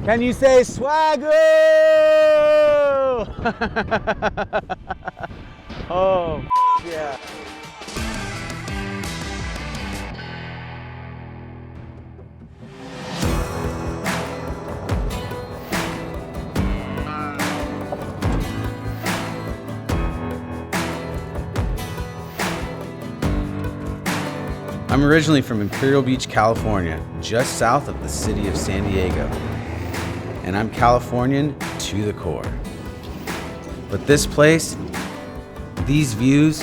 Can you say Swagyu? Oh, yeah. I'm originally from Imperial Beach, California, just south of the city of San Diego. And I'm Californian to the core. But this place, these views,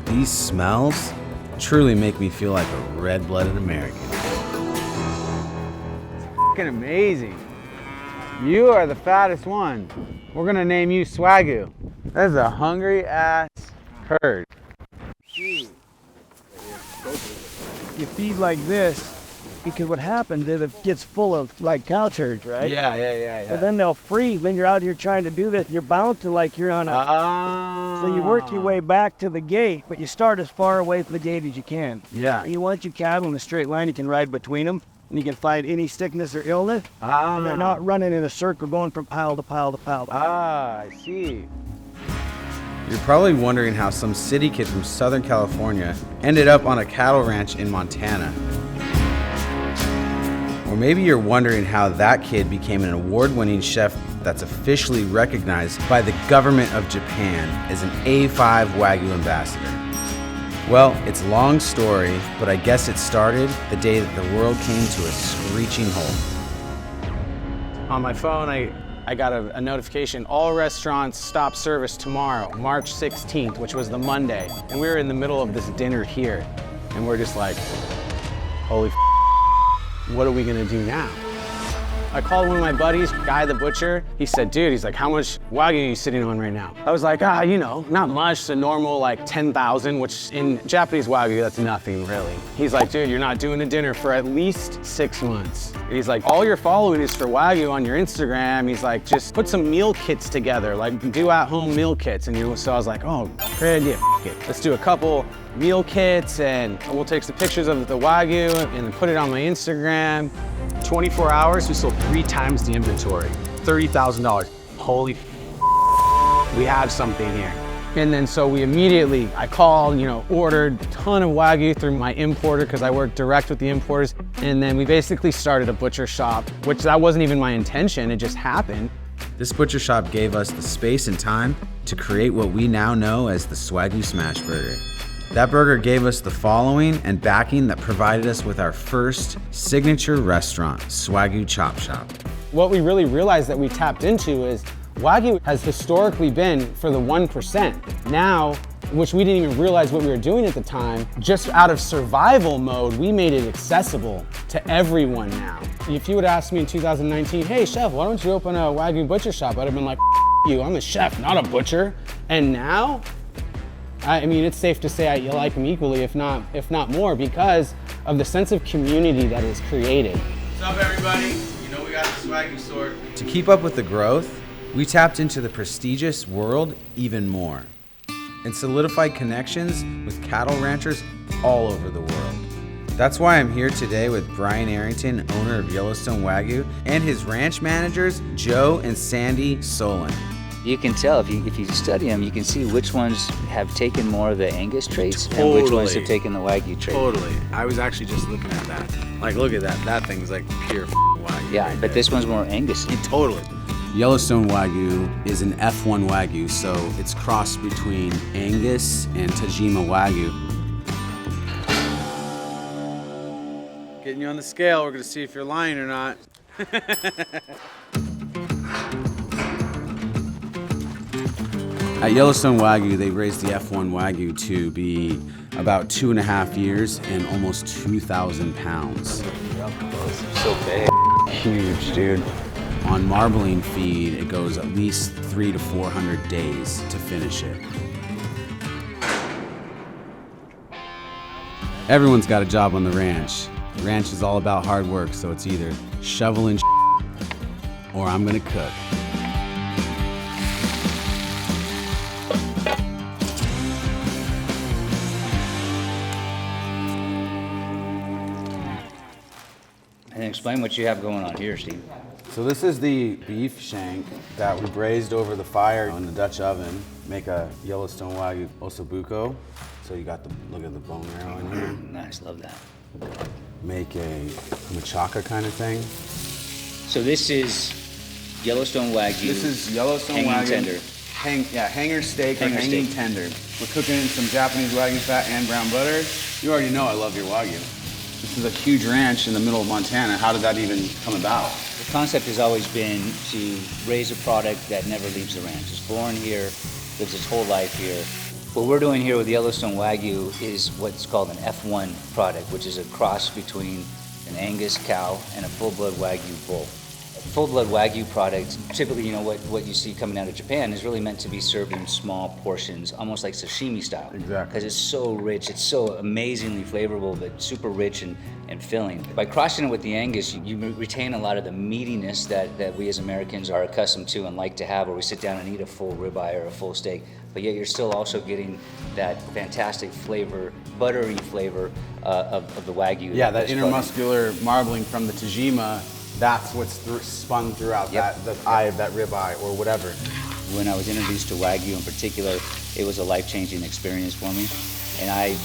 these smells, truly make me feel like a red-blooded American. It's fucking amazing. You are the fattest one. We're gonna name you Swagyu. That's a hungry ass herd. You feed like this because what happens is it gets full of like cow turds, right? Yeah. And then they'll freeze when you're out here trying to do this. You're bound to like you're on a. So you work your way back to the gate, but you start as far away from the gate as you can. Yeah. You want your cattle in a straight line. You can ride between them, and you can find any sickness or illness. And they're not running in a circle, going from pile to pile to pile. I see. You're probably wondering how some city kid from Southern California ended up on a cattle ranch in Montana. Or maybe you're wondering how that kid became an award-winning chef that's officially recognized by the government of Japan as an A5 Wagyu ambassador. Well, it's a long story, but I guess it started the day that the world came to a screeching halt. On my phone, I got a notification, all restaurants stop service tomorrow, March 16th, which was the Monday. And we were in the middle of this dinner here. And we're just like, holy what are we gonna do now? I called one of my buddies, Guy the Butcher. He said, dude, he's like, how much Wagyu are you sitting on right now? I was like, you know, not much, the normal like 10,000, which in Japanese Wagyu, that's nothing really. He's like, dude, you're not doing a dinner for at least 6 months. He's like, all you're following is for Wagyu on your Instagram. He's like, just put some meal kits together, like do at-home meal kits. And so I was like, oh, great idea, it. Let's do a couple meal kits and we'll take some pictures of the Wagyu and put it on my Instagram. 24 hours, we sold 3 times the inventory, $30,000. Holy we have something here. And then so we immediately, I called, ordered a ton of Wagyu through my importer because I work direct with the importers. And then we basically started a butcher shop, which that wasn't even my intention, it just happened. This butcher shop gave us the space and time to create what we now know as the Swagyu Smash Burger. That burger gave us the following and backing that provided us with our first signature restaurant, Swagyu Chop Shop. What we really realized that we tapped into is Wagyu has historically been for the 1%. Now, which we didn't even realize what we were doing at the time, just out of survival mode, we made it accessible to everyone now. If you would ask me in 2019, hey chef, why don't you open a Wagyu butcher shop? I'd have been like, you, I'm a chef, not a butcher. And now, I mean, it's safe to say you like them equally, if not more, because of the sense of community that is created. What's up, everybody? You know we got the Swagyu sword. To keep up with the growth, we tapped into the prestigious world even more and solidified connections with cattle ranchers all over the world. That's why I'm here today with Brian Arrington, owner of Yellowstone Wagyu, and his ranch managers, Joe and Sandy Solon. You can tell if you study them, you can see which ones have taken more of the Angus traits and which ones have taken the Wagyu trait. Totally. I was actually just looking at that. Like, look at that. That thing's like pure Wagyu. Yeah, right but there. this one's more Angus. Yeah, totally. Yellowstone Wagyu is an F1 Wagyu, so it's crossed between Angus and Tajima Wagyu. Getting you on the scale, we're gonna see if you're lying or not. At Yellowstone Wagyu, they raised the F1 Wagyu to be about 2.5 years and almost 2,000 pounds. So big. Huge, dude. On marbling feed, it goes at least 300 to 400 days to finish it. Everyone's got a job on the ranch. The ranch is all about hard work, so it's either shoveling or I'm gonna cook. I think explain what you have going on here, Steve. So this is the beef shank that we braised over the fire in the Dutch oven. Make a Yellowstone Wagyu ossobuco. So you got the, look at the bone marrow in here. Nice, love that. Make a machaca kind of thing. So this is Yellowstone Wagyu. This is Yellowstone hanging Wagyu. tender. Hanger steak or Hanger hanging steak. tender. We're cooking in some Japanese Wagyu fat and brown butter. You already know I love your Wagyu. This is a huge ranch in the middle of Montana. How did that even come about? The concept has always been to raise a product that never leaves the ranch. It's born here, lives its whole life here. What we're doing here with Yellowstone Wagyu is what's called an F1 product, which is a cross between an Angus cow and a full-blood Wagyu bull. A full-blood Wagyu product, typically, you know, what you see coming out of Japan is really meant to be served in small portions, almost like sashimi style. Exactly. Because it's so rich, it's so amazingly flavorful, but super rich and filling. By crossing it with the Angus, you retain a lot of the meatiness that we as Americans are accustomed to and like to have, where we sit down and eat a full ribeye or a full steak, but yet you're still also getting that fantastic flavor, buttery flavor of the Wagyu. Yeah, that that's intermuscular marbling from the Tajima, that's what's spun throughout Yep. the eye of that ribeye or whatever. When I was introduced to Wagyu in particular, it was a life-changing experience for me. And I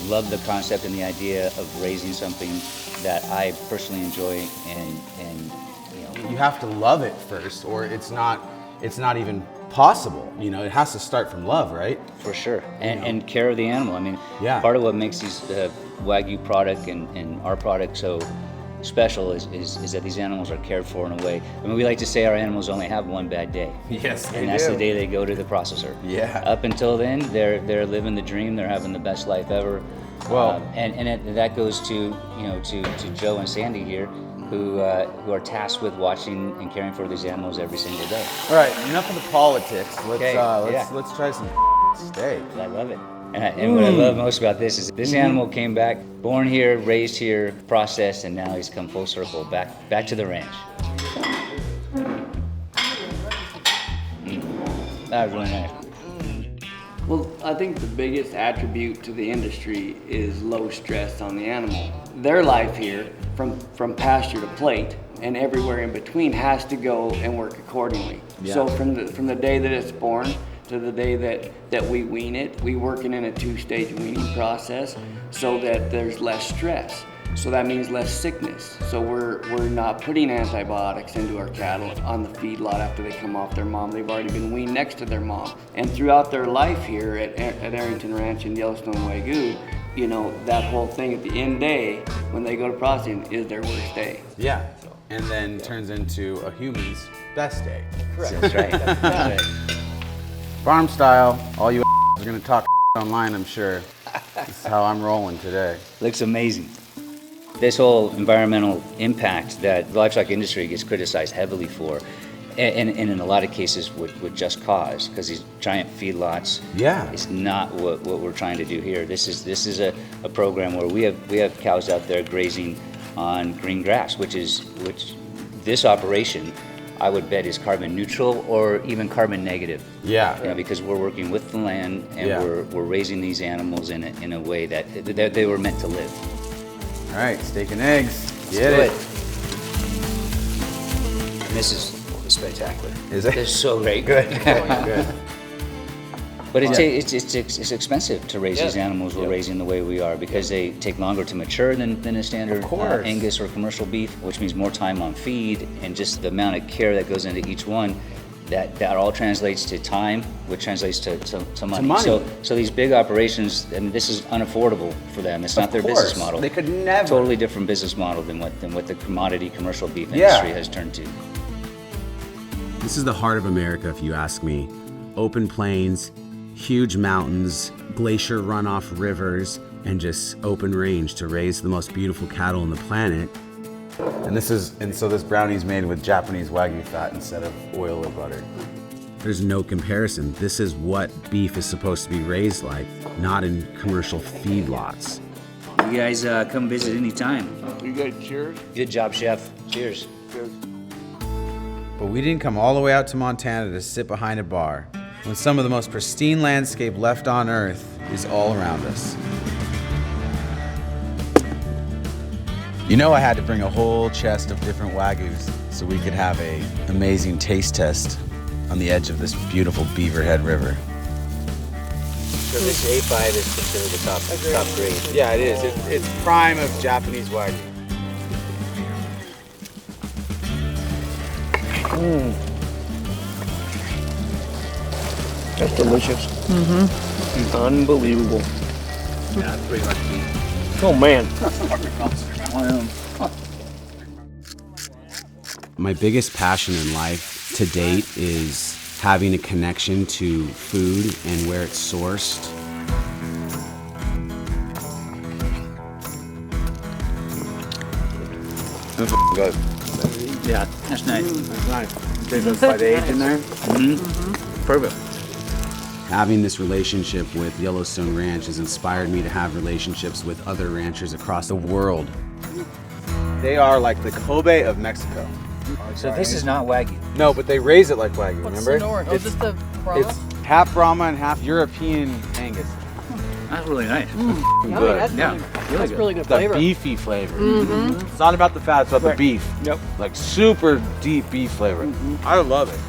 love the concept and the idea of raising something that I personally enjoy and you know. You have to love it first, or it's not even possible. You know, it has to start from love, right? For sure, and care of the animal. I mean, Yeah. part of what makes these Wagyu product and our product so special is that these animals are cared for in a way. I mean, we like to say our animals only have one bad day. Yes, they And that's do. the day they go to the processor. Yeah. Up until then, they're living the dream. They're having the best life ever. Well- That goes to to Joe and Sandy here, who are tasked with watching and caring for these animals every single day. All right, enough of the politics. Okay, Let's try some steak. I love it. And what I love most about this is this animal came back, born here, raised here, processed, and now he's come full circle back to the ranch. That was really nice. Well, I think the biggest attribute to the industry is low stress on the animal. Their life here, from pasture to plate and everywhere in between, has to go and work accordingly. Yeah. So from the day that it's born to the day that we wean it, we working in a 2-stage weaning process so that there's less stress. So that means less sickness. So we're not putting antibiotics into our cattle on the feedlot after they come off their mom. They've already been weaned next to their mom. And throughout their life here at Arrington Ranch and Yellowstone Wagyu, you know, that whole thing at the end day, when they go to processing, is their worst day. Yeah, and then turns into a human's best day. That's right. That's right. Farm style, all you are gonna talk online, I'm sure. This is how I'm rolling today. Looks amazing. This whole environmental impact that the livestock industry gets criticized heavily for, and in a lot of cases with just cause, because these giant feedlots, Yeah. it's not what we're trying to do here. This is a program where we have cows out there grazing on green grass, which this operation, I would bet, is carbon neutral or even carbon negative. Yeah. You know, because we're working with the land and Yeah. we're raising these animals in a way that they were meant to live. All right, steak and eggs. Let's Get do it. And this is spectacular. Is it? It's so great. Good. Good. But it's expensive to raise these animals we're raising the way we are, because they take longer to mature than a standard Of course. Angus or commercial beef, which means more time on feed, and just the amount of care that goes into each one. That all translates to time, which translates to money. money. So these big operations, I mean, this is unaffordable for them. It's not their business course. model. They could never. Totally different business model than what the commodity commercial beef Yeah. industry has turned to. This is the heart of America, if you ask me. Open plains, huge mountains, glacier runoff rivers, and just open range to raise the most beautiful cattle on the planet. And so this brownie's made with Japanese Wagyu fat instead of oil or butter. There's no comparison. This is what beef is supposed to be raised like, not in commercial feedlots. You guys come visit anytime. You good? Cheers. Good job, chef. Cheers. But we didn't come all the way out to Montana to sit behind a bar when some of the most pristine landscape left on Earth is all around us. You know I had to bring a whole chest of different Wagyus so we could have a amazing taste test on the edge of this beautiful Beaverhead River. So this A5 is considered the top grade. Yeah, it is. It's prime of Japanese Wagyu. That's delicious. Unbelievable. Yeah, it's pretty much beef. Oh man. My biggest passion in life to date is having a connection to food and where it's sourced. That's good. Yeah, that's nice. That's nice. There's a slight age in there. Perfect. Having this relationship with Yellowstone Ranch has inspired me to have relationships with other ranchers across the world. They are like the Kobe of Mexico. So this is not Wagyu. No, but they raise it like Wagyu, What's remember? the north? Oh, just the Brahma? It's half Brahma and half European Angus. That's really nice. Yummy, good. that's Yeah, that's really good The flavor. beefy flavor. It's not about the fat, it's about the beef. Yep. Like super deep beef flavor. I love it.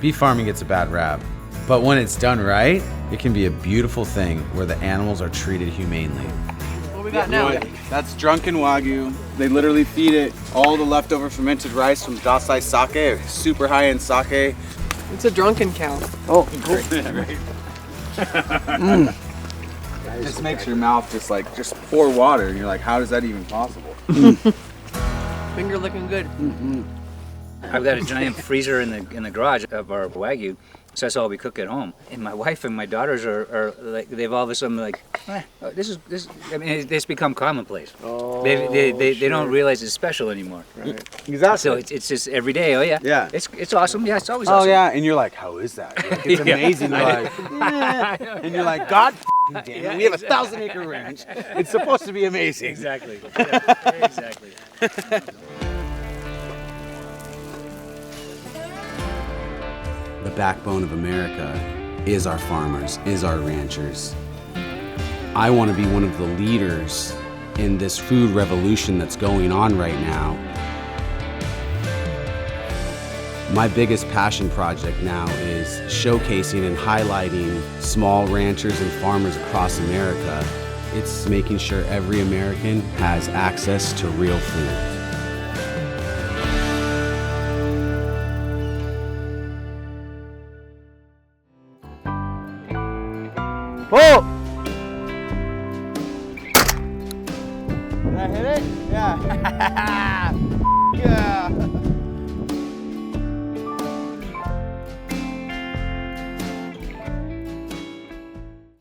Beef farming gets a bad rap, but when it's done right, it can be a beautiful thing where the animals are treated humanely. What we got now? That's drunken Wagyu. They literally feed it all the leftover fermented rice from Dasai sake, super high-end sake. It's a drunken cow. Oh, cool. It just makes your mouth just pour water, and you're like, how is that even possible? Finger looking good. I've got a giant freezer in the garage of our Wagyu, so that's all we cook at home. And my wife and my daughters are like, they've all of a sudden like, this is. I mean, it's become commonplace. Oh, They don't realize it's special anymore. Exactly. So it's just every day. Oh yeah. Yeah. It's awesome. Yeah, it's always Oh awesome. yeah, and you're like, how is that? Like, it's amazing. You're like, yeah. And you're like, God damn it, we have a 1,000-acre ranch. It's supposed to be amazing. Exactly. Yeah, exactly. The backbone of America is our farmers, is our ranchers. I want to be one of the leaders in this food revolution that's going on right now. My biggest passion project now is showcasing and highlighting small ranchers and farmers across America. It's making sure every American has access to real food. Whoa! Did I hit it? Yeah.